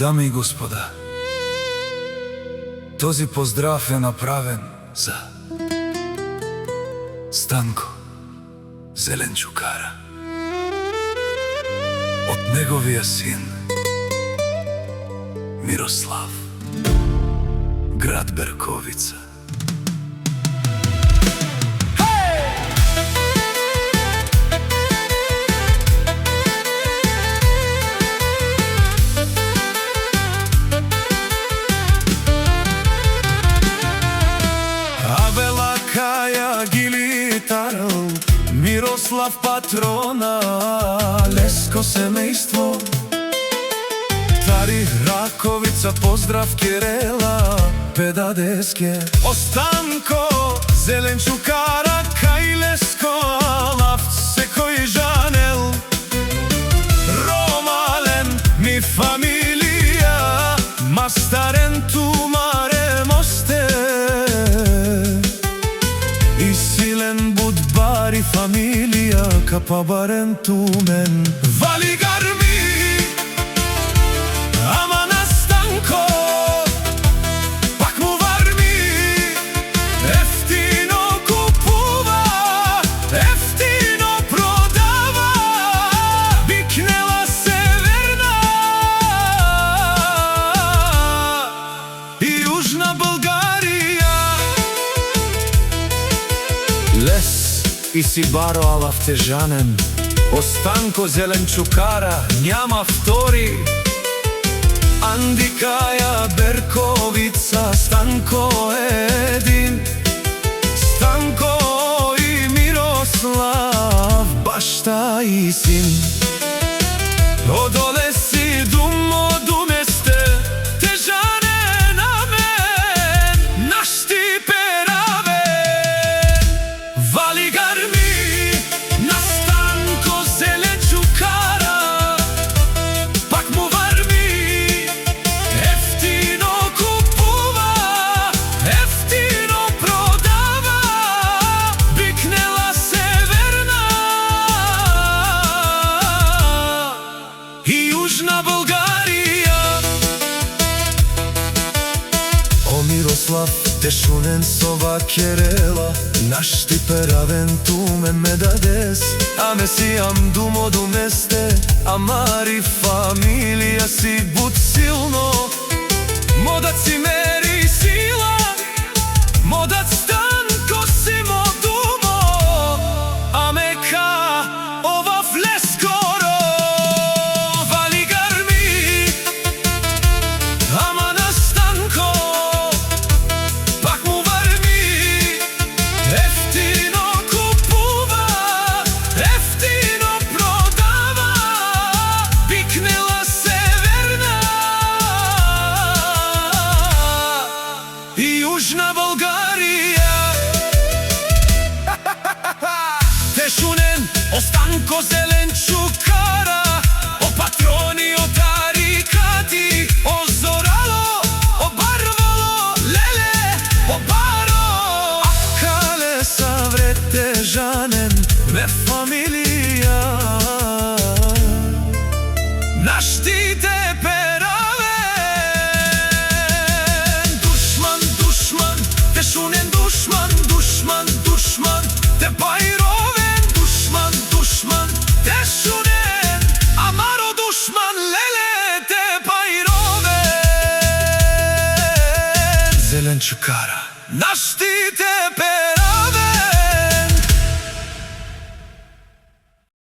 Дами и господа, този поздрав е направен за Станко Зеленчукара от неговия син Мирослав, град Берковица. Мирослав патрона, Леско семејство, Тари Раковица, поздрав Керела, Педадеске, Останко Зеленчукара, кај Леско, лав секој жанел, Ромален ми фамилија, мастарен тумаре мосте, и силен будбари фамилија, капабарен тумен, валигар ми, ама на Станко, пак му варми, ефтино купува, ефтино продава, бикнела северна и јужна Българија. Лес и си баро алавтежанен, Останко Зеленчукара няма втори, Андикаја Берковица, Станко един, Станко и Мирослав, башта и син. Одоле си дум од уместе, тежане на мен, нашти перавен, валигар ми, на Станко Зеленчукара, пак му варми, ефтино купува, ефтино продава, бикнела северна и јужна Българија. О Мирослав, тешунен сова Керела, нашти перавен тумен ме дадес, аме си ам думо думесте, амари фамилија си буд силно, модат си мери сила, модат Станко си мо думо, аме ка ова влескоро, валигар ми, ама на Станко, пак му варми, ефтино купува, ефтино продава, бикнела северна и јужна Българија. Тешунен Останко Зеленчукара, о патрони, о тарикати, о зорало, о барвало, леле, о баро, кале саврете жанен, ме фамилија, наштите перавен, душман, душман, тешунен душман, душман, душман, те бајровен, душман, душман, тешунен, амаро душман, леле, те бајровен, Зеленчукара, наштите перавен.